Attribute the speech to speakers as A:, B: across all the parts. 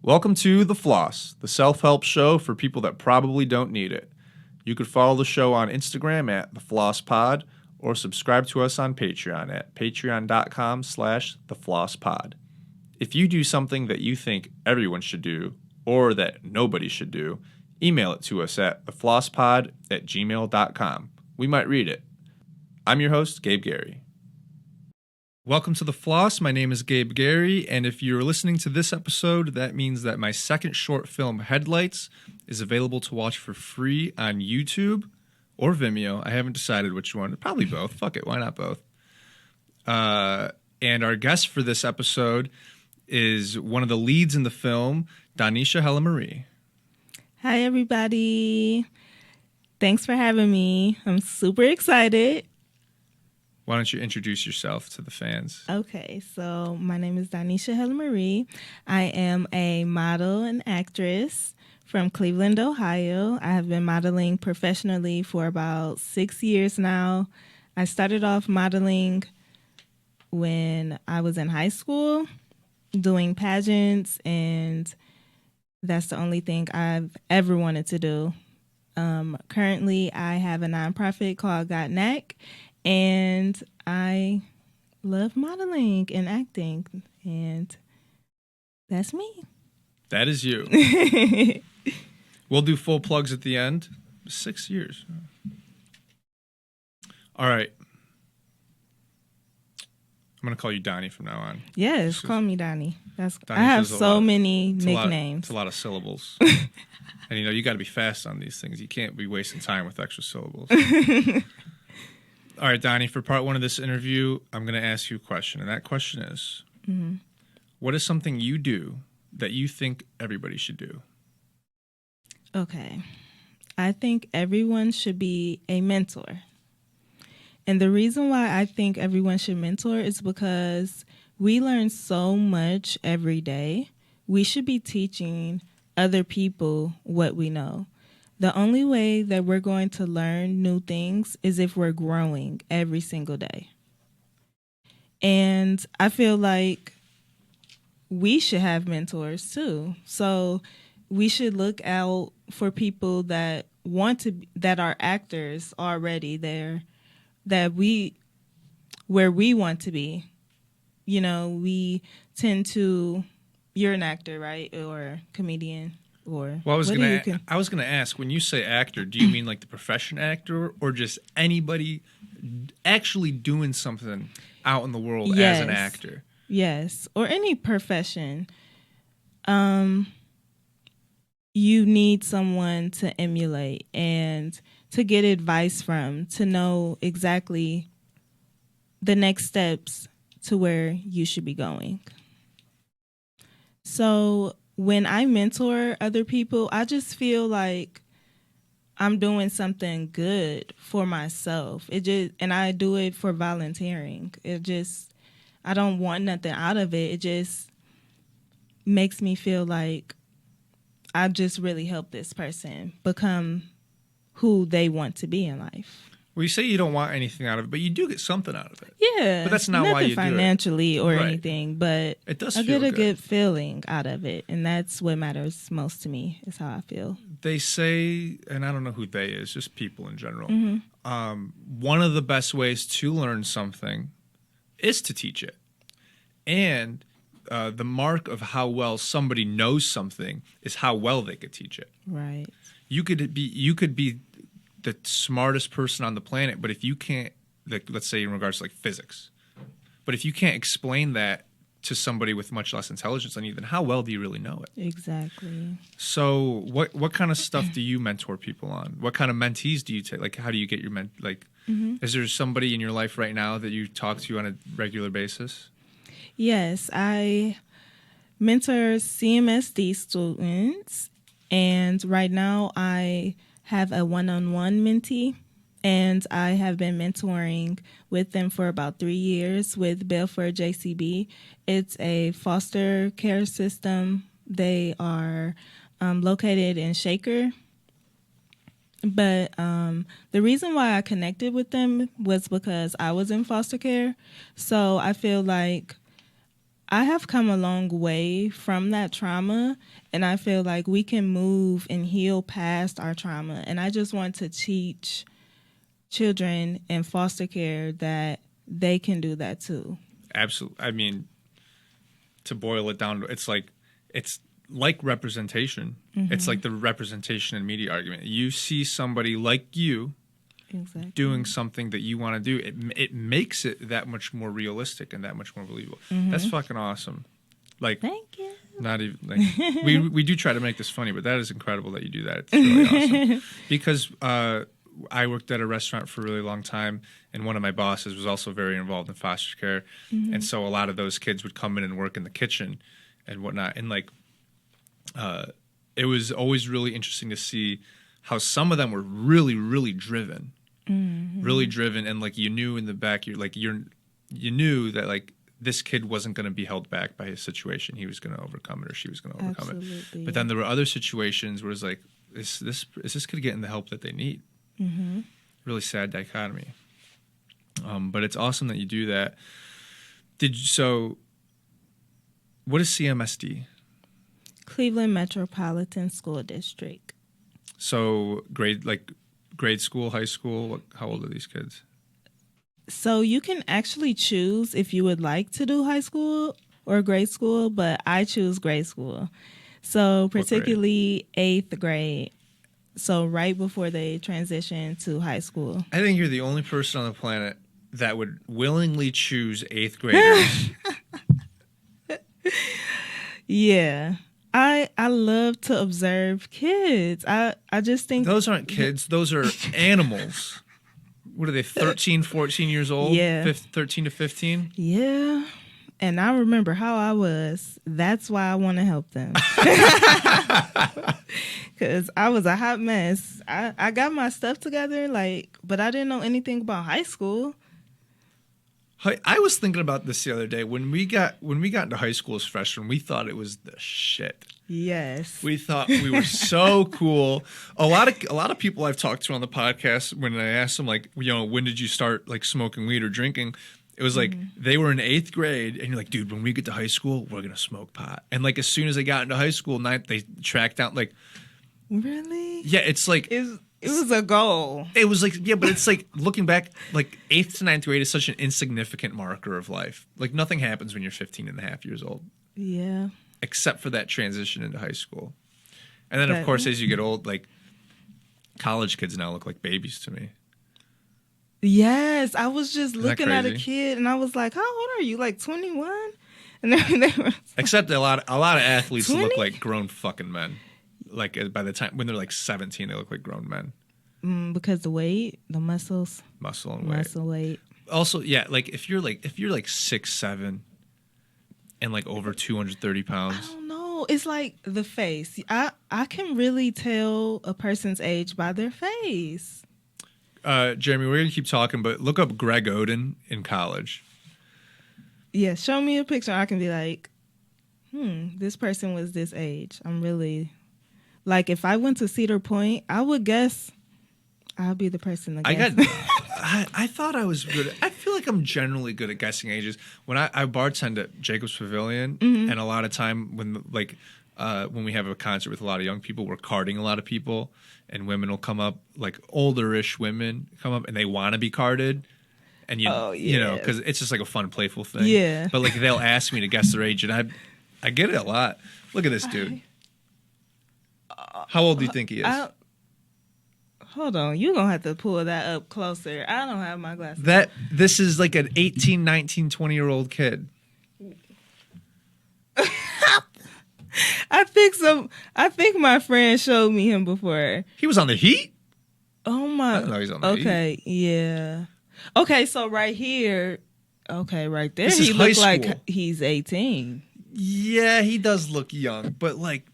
A: Welcome to The Floss, the self-help show for people that probably don't need it. You could follow the show on Instagram at The Floss Pod or subscribe to us on Patreon at patreon.com/theflosspod. If you do something that you think everyone should do or that nobody should do, email it to us at theflosspod@gmail.com. We might read it. I'm your host, Gabe Gary. Welcome to The Floss. My name is Gabe Gary, and if you're listening to this episode, that means that my second short film, Headlights, is available to watch for free on YouTube or Vimeo. I haven't decided which one. Probably both. Fuck it. Why not both? And our guest for this episode is one of the leads in the film, Donesha Helen Marie.
B: Hi, everybody. Thanks for having me. I'm super excited.
A: Why don't you introduce yourself to the fans?
B: Okay, so my name is Donesha Helen Marie. I am a model and actress from Cleveland, Ohio. I have been modeling professionally for about 6 years now. I started off modeling when I was in high school, doing pageants, and that's the only thing I've ever wanted to do. Currently, I have a nonprofit called Got Knack, and I love modeling and acting, and that's me.
A: That is you. We'll do full plugs at the end. 6 years. All right. I'm going to call you Donnie from now on.
B: Yes, call me Donnie. I have so many nicknames.
A: It's a lot of syllables. And, you got to be fast on these things. You can't be wasting time with extra syllables. All right, Donnie, for part one of this interview, I'm going to ask you a question. And that question is, What is something you do that you think everybody should do?
B: Okay. I think everyone should be a mentor. And the reason why I think everyone should mentor is because we learn so much every day. We should be teaching other people what we know. The only way that we're going to learn new things is if we're growing every single day. And I feel like we should have mentors too. So we should look out for people that that are actors already there, where we want to be. We tend to, you're an actor, right? Or comedian. Well,
A: I was gonna ask, when you say actor, do you mean like the profession actor or just anybody actually doing something out in the world as an actor?
B: Yes, or any profession. You need someone to emulate and to get advice from, to know exactly the next steps to where you should be going. So when I mentor other people, I just feel like I'm doing something good for myself. And I do it for volunteering. I don't want nothing out of it. It just makes me feel like I just really helped this person become who they want to be in life.
A: Well, you say you don't want anything out of it, but you do get something out of it.
B: Yeah.
A: But that's not why you do it.
B: Nothing financially or anything, but
A: it does
B: I
A: feel
B: get a
A: good.
B: good feeling out of it. And that's what matters most to me, is how I feel.
A: They say, and I don't know who they is, just people in general, one of the best ways to learn something is to teach it. And the mark of how well somebody knows something is how well they could teach it.
B: Right.
A: You could be the smartest person on the planet, but if you can't, let's say in regards to like physics, but if you can't explain that to somebody with much less intelligence than you, then how well do you really know it?
B: Exactly.
A: So what kind of stuff do you mentor people on? What kind of mentees do you take? Like, how do you get your is there somebody in your life right now that you talk to on a regular basis?
B: Yes, I mentor CMSD students, and right now I have a one-on-one mentee, and I have been mentoring with them for about 3 years with Belfort JCB. It's a foster care system. They are located in Shaker. But the reason why I connected with them was because I was in foster care. So I feel like I have come a long way from that trauma, and I feel like we can move and heal past our trauma. And I just want to teach children in foster care that they can do that too.
A: Absolutely. I mean, to boil it down, it's like representation. Mm-hmm. It's like the representation and media argument. You see somebody like you doing something that you want to do, it makes it that much more realistic and that much more believable. Mm-hmm. That's fucking awesome. Like, thank you. Not even like we do try to make this funny, but that is incredible that you do that. It's really awesome. Because I worked at a restaurant for a really long time, and one of my bosses was also very involved in foster care, mm-hmm. and so a lot of those kids would come in and work in the kitchen and whatnot, and like it was always really interesting to see how some of them were really, really driven. Mm-hmm. Really driven, and like you knew in the back, you knew that like this kid wasn't going to be held back by his situation. He was going to overcome it, or she was going to overcome it. But then there were other situations where it's like, is this kid getting the help that they need? Mm-hmm. Really sad dichotomy. But it's awesome that you do that. What is CMSD?
B: Cleveland Metropolitan School District.
A: So grade school, high school, how old are these kids?
B: So you can actually choose if you would like to do high school or grade school, but I choose grade school. So particularly 8th grade. So right before they transition to high school. I
A: think you're the only person on the planet that would willingly choose 8th graders.
B: Yeah. I love to observe kids. I just think...
A: Those aren't kids. Those are animals. What are they, 13, 14 years old?
B: Yeah.
A: 13 to 15?
B: Yeah. And I remember how I was. That's why I want to help them. Because I was a hot mess. I got my stuff together, but I didn't know anything about high school.
A: I was thinking about this the other day. When we got into high school as freshmen, we thought it was the shit.
B: Yes.
A: We thought we were so cool. A lot of people I've talked to on the podcast, when I asked them, like, when did you start like smoking weed or drinking? It was like they were in 8th grade, and you're like, dude, when we get to high school, we're gonna smoke pot. And like as soon as they got into high school, they tracked down like.
B: Really?
A: Yeah, it's like.
B: It was a goal.
A: It was like, yeah, but it's like looking back, like 8th to 9th grade is such an insignificant marker of life. Like nothing happens when you're 15 and a half years old.
B: Yeah.
A: Except for that transition into high school. And then, of course, as you get old, like college kids now look like babies to me.
B: Yes. I was just looking at a kid and I was like, how old are you? Like 21? And they were.
A: Except a lot of athletes look like grown fucking men. Like by the time when they're like 17, they look like grown men.
B: Because the weight, the muscle weight.
A: Also, yeah, like if you're like 6'7" and like over 230 pounds.
B: I don't know. It's like the face. I can really tell a person's age by their face.
A: Jeremy, we're gonna keep talking, but look up Greg Oden in college.
B: Yeah, show me a picture. I can be like, this person was this age. I'm really. Like, if I went to Cedar Point, I would guess I'll be the person to guess.
A: I thought I was good. I feel like I'm generally good at guessing ages. When I bartend at Jacob's Pavilion, and a lot of time when we have a concert with a lot of young people, we're carding a lot of people, and women will come up, like older-ish women come up, and they want to be carded. And, you know, because it's just like a fun, playful thing.
B: Yeah.
A: But, like, they'll ask me to guess their age, and I get it a lot. Look at this dude. How old do you think he is?
B: Hold on. You're going to have to pull that up closer. I don't have my glasses.
A: This is like an 18, 19, 20-year-old kid.
B: I think my friend showed me him before.
A: He was on the Heat?
B: Oh, my.
A: I didn't know he was on the Heat.
B: Okay, yeah. Okay, so right here. Okay, right there.
A: He looks
B: like he's 18.
A: Yeah, he does look young, but like.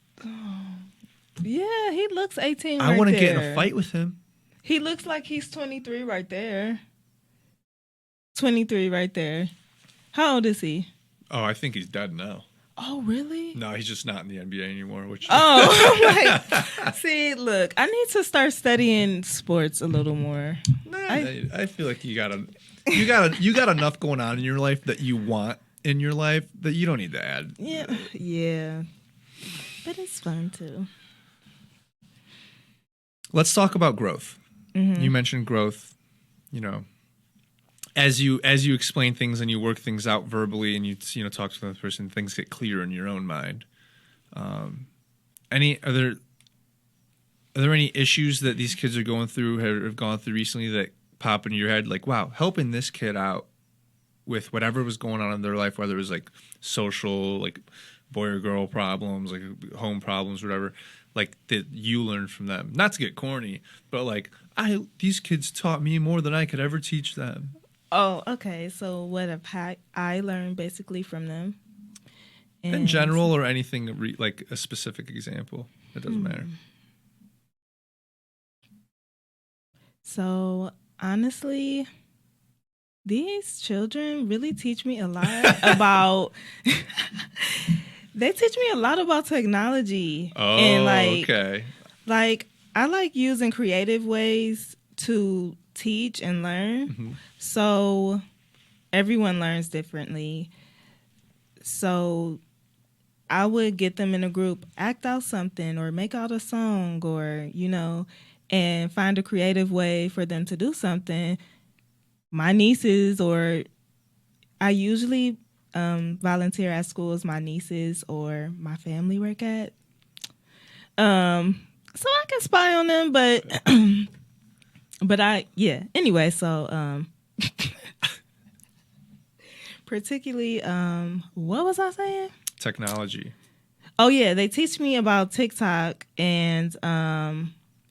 B: Yeah, he looks 18
A: I wouldn't get in a fight with him.
B: He looks like he's 23 right there. 23 right there. How old is he?
A: Oh, I think he's dead now.
B: Oh, really?
A: No, he's just not in the NBA anymore.
B: See, look, I need to start studying sports a little more.
A: I feel like you got enough going on in your life that you want in your life that you don't need to add.
B: Yeah. But it's fun too.
A: Let's talk about growth.
B: Mm-hmm.
A: You mentioned growth, as you explain things and you work things out verbally and you talk to another person, things get clear in your own mind. Are there any issues that these kids are going through, have gone through recently that pop into your head? Like, wow, helping this kid out with whatever was going on in their life, whether it was like social, like boy or girl problems, like home problems, whatever, like that you learned from them. Not to get corny, but like these kids taught me more than I could ever teach them.
B: Oh, okay. So what I learned basically from them?
A: In general, or anything like a specific example. It doesn't matter.
B: So honestly, these children really teach me a lot about. They teach me a lot about technology.
A: Oh,
B: and
A: okay.
B: Like I like using creative ways to teach and learn.
A: Mm-hmm.
B: So everyone learns differently. So I would get them in a group, act out something or make out a song or, and find a creative way for them to do something. My nieces, or I usually volunteer at schools my nieces or my family work at. So I can spy on them, but anyway, so particularly what was I saying?
A: Technology.
B: Oh yeah, they teach me about TikTok, and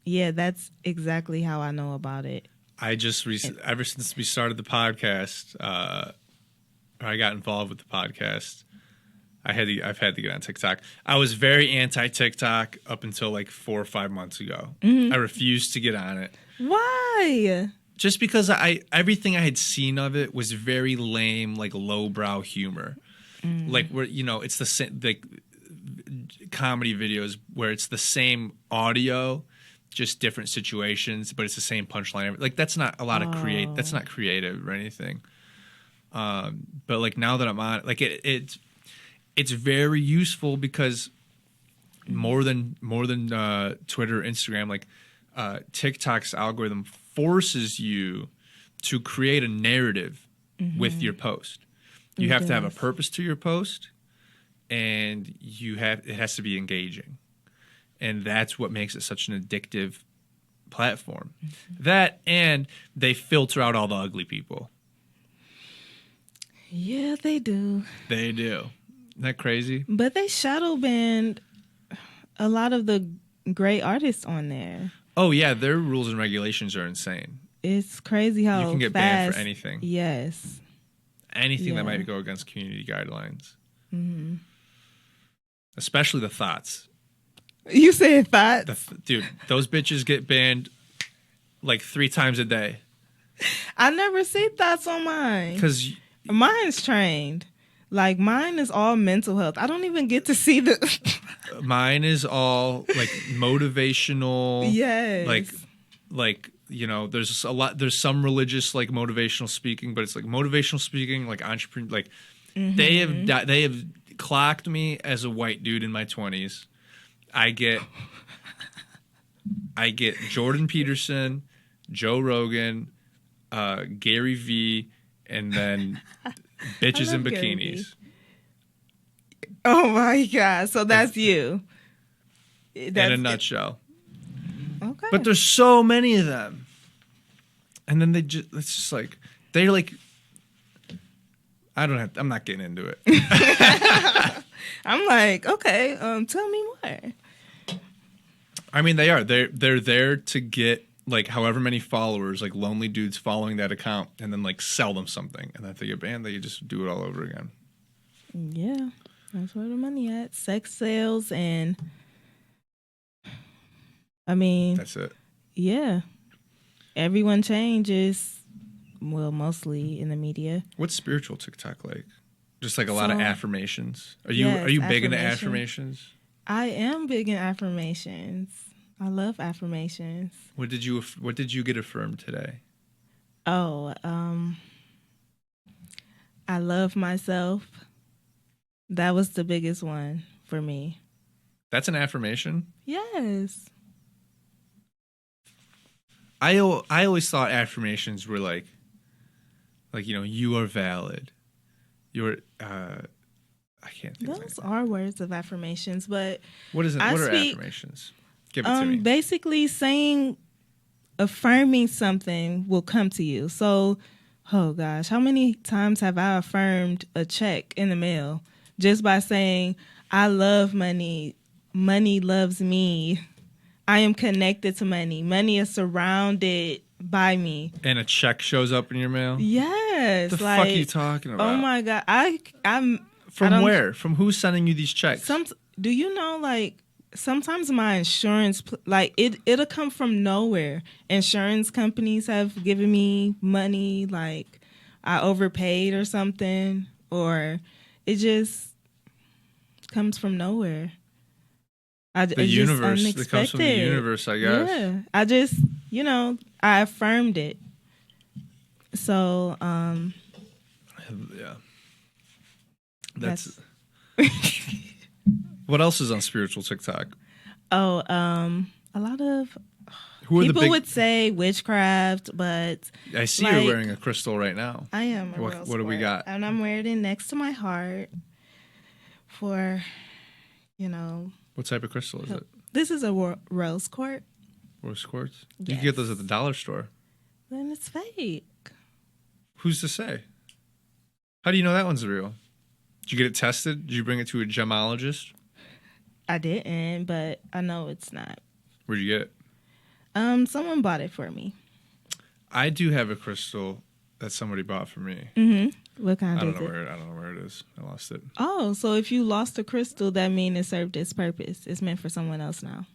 B: that's exactly how I know about it.
A: I just ever since we started the podcast, I got involved with the podcast, I've had to get on TikTok. I was very anti-TikTok up until like 4 or 5 months ago. Mm-hmm. I refused to get on it.
B: Why?
A: Just because everything I had seen of it was very lame, like lowbrow humor. Like where it's the same, like comedy videos where it's the same audio, just different situations, but it's the same punchline. Like that's not a lot of that's not creative or anything. But like now that I'm on, like it's very useful because more than Twitter, Instagram, like TikTok's algorithm forces you to create a narrative with your post. You have to have a purpose to your post, and it has to be engaging. And that's what makes it such an addictive platform. Mm-hmm. That, and they filter out all the ugly people.
B: Yeah, they do.
A: They do. Isn't that crazy?
B: But they shadow banned a lot of the great artists on there.
A: Oh, yeah. Their rules and regulations are insane.
B: It's crazy how
A: you can get banned for anything.
B: Yes.
A: Anything that might go against community guidelines.
B: Mm-hmm.
A: Especially the thoughts.
B: You said thoughts?
A: Dude, those bitches get banned like 3 times a day.
B: I never see thoughts on mine.
A: Because
B: mine's trained. Like mine is all mental health. I don't even get to see the.
A: Mine is all like motivational.
B: Yes.
A: Like there's some religious like motivational speaking, but it's like motivational speaking, like entrepreneur, like they have clocked me as a white dude in my 20s. I get Jordan Peterson, Joe Rogan, Gary V, and then bitches in bikinis.
B: Oh my God. So that's you.
A: In a nutshell.
B: Okay.
A: But there's so many of them. And then it's just like, they're like, I'm not getting into it.
B: I'm like, okay, tell me more.
A: I mean, they are. They're there to get like however many followers, like lonely dudes following that account, and then like sell them something. And then if they get banned, they just do it all over again.
B: Yeah, that's where the money at. Sex sales and, I mean,
A: that's it.
B: Yeah, everyone changes. Well, mostly in the media.
A: What's spiritual TikTok like? Just like a lot of affirmations. Are you big into affirmations?
B: I am big in affirmations. I love affirmations.
A: What did you get affirmed today?
B: Oh, I love myself. That was the biggest one for me.
A: That's an affirmation?
B: Yes.
A: I always thought affirmations were like, you are valid. You're, I can't think of
B: Those
A: anything.
B: are words of affirmations, but
A: What are affirmations? Give it to me.
B: Basically affirming something will come to you. So, oh gosh, how many times have I affirmed a check in the mail just by saying, I love money, money loves me, I am connected to money, money is surrounded by me.
A: And a check shows up in your mail?
B: Yes.
A: The fuck are you talking about?
B: Oh my God. I'm
A: From where? From who's sending you these checks?
B: Do you know, like, sometimes my insurance, it'll come from nowhere. Insurance companies have given me money, like I overpaid or something, or it just comes from nowhere.
A: The universe. It comes from the universe, I guess.
B: Yeah. I just, I affirmed it. So,
A: yeah. That's What else is on spiritual TikTok?
B: Oh, a lot of
A: people
B: would say witchcraft, but
A: I see you're wearing a crystal right now.
B: I am.
A: What do we got?
B: And I'm wearing it next to my heart for,
A: What type of crystal is it?
B: This is a rose quartz.
A: Rose quartz?
B: Yes.
A: You can get those at the dollar store.
B: Then it's fake.
A: Who's to say? How do you know that one's real? Did you get it tested? Did you bring it to a gemologist?
B: I didn't, but I know it's not.
A: Where'd you get
B: it? Someone bought it for me.
A: I do have a crystal that somebody bought for me.
B: Mm-hmm. What kind
A: I don't
B: is
A: know
B: it?
A: I don't know where it is. I lost it.
B: Oh, so if you lost a crystal, that means it served its purpose. It's meant for someone else now.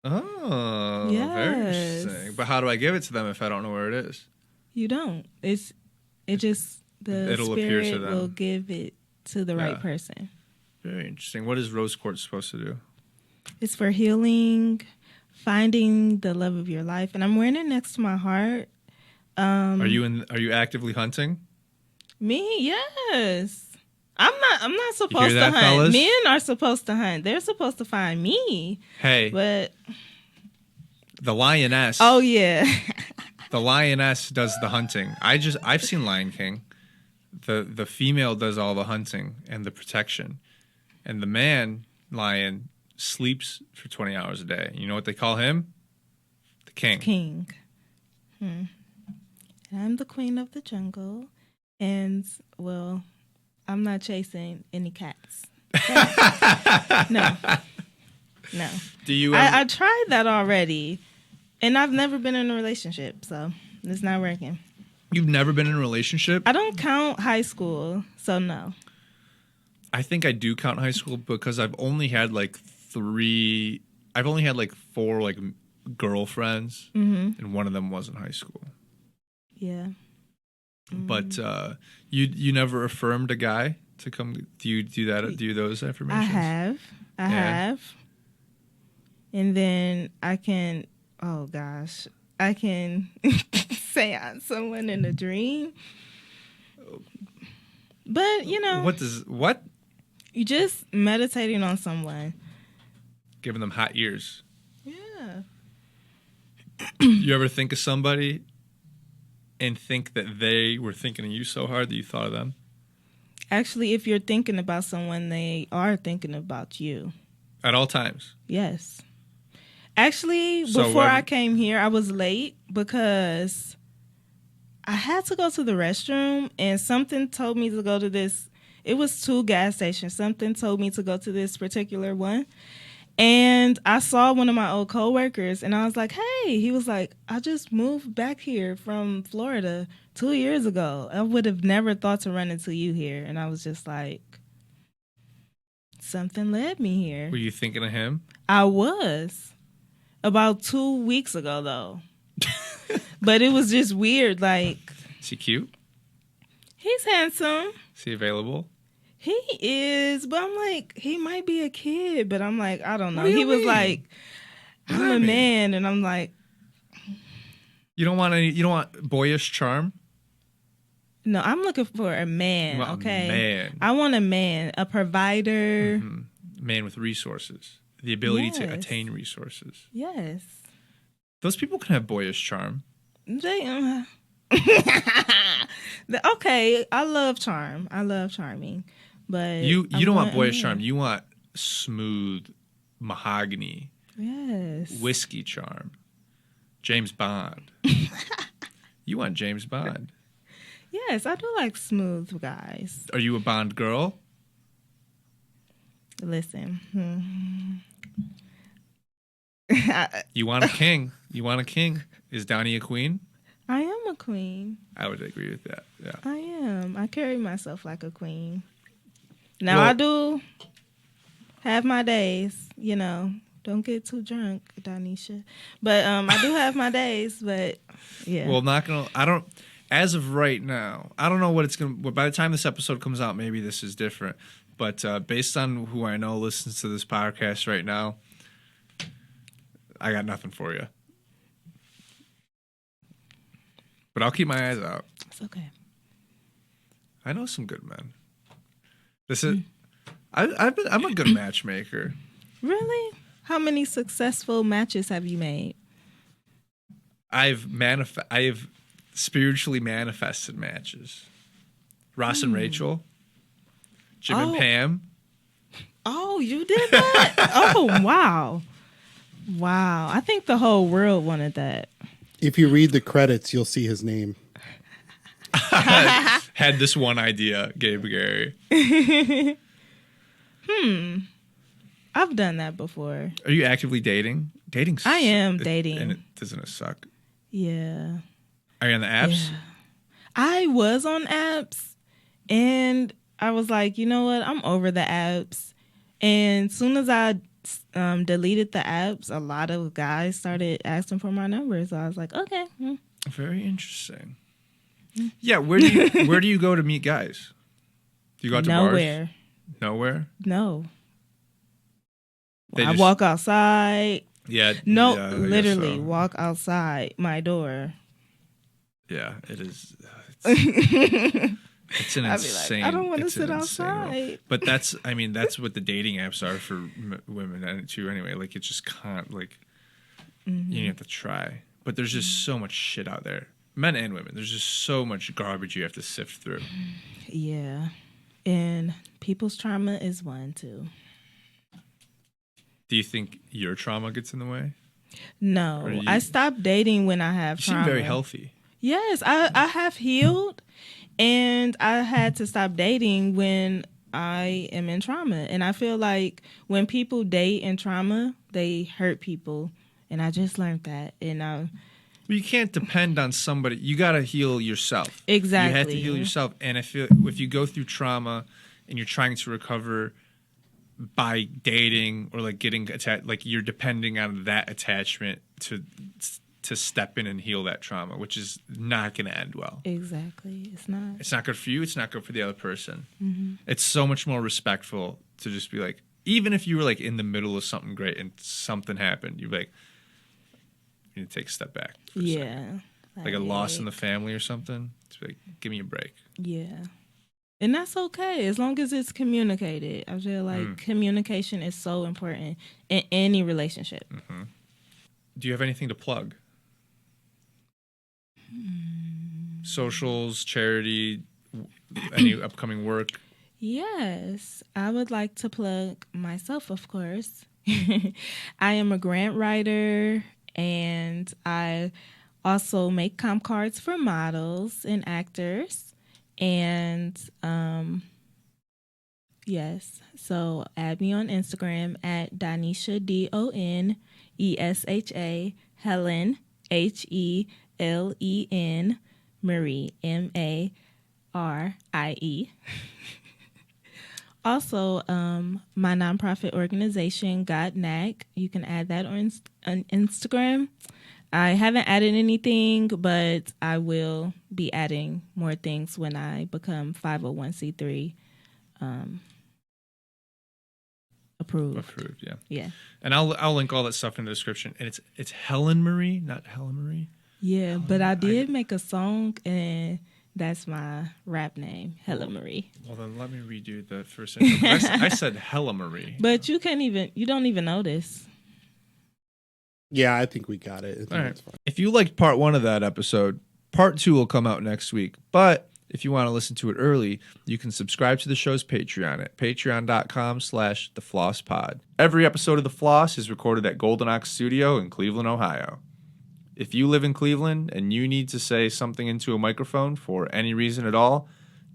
A: Oh,
B: yes.
A: Very interesting. But how do I give it to them if I don't know where it is?
B: You don't. It'll
A: appear to them.
B: Will give it to the right person.
A: Very interesting. What is rose quartz supposed to do?
B: It's for healing, finding the love of your life, and I'm wearing it next to my heart.
A: Are you actively hunting?
B: Me? Yes. I'm not supposed to hunt.
A: Fellas?
B: Men are supposed to hunt. They're supposed to find me.
A: Hey.
B: But
A: the lioness.
B: Oh yeah.
A: The lioness does the hunting. I've seen Lion King. The female does all the hunting and the protection. And the man lion sleeps for 20 hours a day. You know what they call him? The king.
B: King. I'm the queen of the jungle. And, well, I'm not chasing any cats. No.
A: Do you?
B: I tried that already. And I've never been in a relationship, so it's not working.
A: You've never been in a relationship?
B: I don't count high school, so no.
A: I think I do count high school because I've only had like four like girlfriends, and one of them was in high school.
B: Yeah.
A: But you never affirmed a guy to come. Do you do that? Do you those affirmations?
B: I have. And then I can say on someone in a dream. But,
A: what?
B: You just meditating on someone.
A: Giving them hot ears.
B: Yeah.
A: You ever think of somebody and think that they were thinking of you so hard that you thought of them?
B: Actually, if you're thinking about someone, they are thinking about you.
A: At all times?
B: Yes. Actually, before I came here, I was late because I had to go to the restroom and something told me to go to this. It was 2 gas stations. Something told me to go to this particular one. And I saw one of my old coworkers and I was like, hey, he was like, I just moved back here from Florida 2 years ago. I would have never thought to run into you here. And I was just like, something led me here.
A: Were you thinking of him?
B: I was. About 2 weeks ago, though. But it was just weird. Like,
A: is he cute?
B: He's handsome.
A: Is he available?
B: He is, but I'm like, he might be a kid, but I'm like, I don't know.
A: He
B: was like, I'm a man, and I'm like,
A: you don't want boyish charm?
B: No, I'm looking for a man.
A: You want
B: okay,
A: a man.
B: I want a man, a provider.
A: Man with resources, the ability to
B: Yes.
A: attain resources.
B: Yes.
A: Those people can have boyish charm.
B: They. Okay, I love charm. I love charming, but
A: You don't want boyish
B: a
A: charm.
B: man.
A: You want smooth mahogany,
B: Yes.
A: whiskey charm. James Bond. You want James Bond.
B: Yes, I do like smooth guys.
A: Are you a Bond girl?
B: Listen.
A: You want a king. You want a king. Is Donnie a queen?
B: I am a queen.
A: I would agree with that. Yeah.
B: I am. I carry myself like a queen. Now,
A: Well-
B: I do have my days, you know. Don't get too drunk, Donesha. But I do have my days, but yeah.
A: Well, I don't, as of right now, I don't know what it's going to, by the time this episode comes out, maybe this is different. But based on who I know listens to this podcast right now, I got nothing for you. But I'll keep my eyes out.
B: It's okay.
A: I know some good men. This is, I'm a good matchmaker.
B: Really? How many successful matches have you made?
A: I have spiritually manifested matches. Ross and Rachel, Jim and Pam.
B: Oh, you did that? Oh, wow. Wow. I think the whole world wanted that.
C: If you read the credits, you'll see his name.
A: Had this one idea, Gabe Gary.
B: I've done that before.
A: Are you actively dating? Dating.
B: I am dating.
A: And doesn't it suck?
B: Yeah.
A: Are you on the apps?
B: Yeah. I was on apps and I was like, you know what? I'm over the apps. And as soon as I deleted the apps, a lot of guys started asking for my number. So I was like, okay.
A: Very interesting. Yeah, where do you go to meet guys? Do you go out to
B: Nowhere.
A: bars? Nowhere.
B: No.
A: They
B: I
A: just-
B: walk outside.
A: Yeah.
B: No,
A: yeah, I guess
B: literally
A: so.
B: walk outside my door.
A: Yeah, it is. It's an
B: I'd be
A: insane.
B: like, I don't want to
A: it's an
B: sit
A: insane role.
B: outside.
A: But that's what the dating apps are for women and too. Anyway, like it's just you have to try. But there's just so much shit out there, men and women. There's just so much garbage you have to sift through.
B: Yeah. And people's trauma is one too.
A: Do you think your trauma gets in the way?
B: No,
A: Or you-
B: I stopped dating when I have
A: You
B: trauma.
A: seem very healthy.
B: Yes, I have healed, and I had to stop dating when I am in trauma. And I feel like when people date in trauma, they hurt people. And I just learned that. And
A: Well, you can't depend on somebody. You got to heal yourself.
B: Exactly.
A: You have to heal yourself. And if you go through trauma and you're trying to recover by dating or like getting attached, like you're depending on that attachment to step in and heal that trauma, which is not going to end well.
B: exactly, it's not.
A: It's not good for you. It's not good for the other person.
B: Mm-hmm.
A: It's so much more respectful to just be like, even if you were like in the middle of something great and something happened, you'd be like, you need to take a step back. For a second.
B: Yeah.
A: Like a loss in the family or something. It's like, give me a break.
B: Yeah. And that's okay as long as it's communicated. I feel like communication is so important in any relationship.
A: Do you have anything to plug? Socials, charity, any upcoming work?
B: Yes, I would like to plug myself, of course. I am a grant writer, and I also make comp cards for models and actors. And yes, so add me on Instagram at Donesha, Donesha, Helen, Helen, Marie, Marie. Also, my nonprofit organization, God Knack, you can add that on Instagram. I haven't added anything, but I will be adding more things when I become 501c3 approved.
A: Approved, yeah.
B: Yeah.
A: And I'll link all that stuff in the description. And it's Helen Marie, not Helen Marie.
B: Yeah, but I did make a song, and That's my rap name, Helen Marie.
A: Well, then let me redo the first intro. I said Helen Marie.
B: But you don't even notice.
C: Yeah, I think we got it. I think
A: All right.
C: that's fine.
A: If you liked part 1 of that episode, part 2 will come out next week. But if you want to listen to it early, you can subscribe to the show's Patreon at patreon.com/theflosspod. Every episode of The Floss is recorded at Golden Ox Studio in Cleveland, Ohio. If you live in Cleveland and you need to say something into a microphone for any reason at all,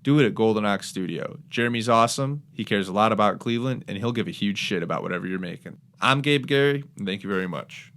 A: do it at Golden Ox Studio. Jeremy's awesome. He cares a lot about Cleveland, and he'll give a huge shit about whatever you're making. I'm Gabe Gary, and thank you very much.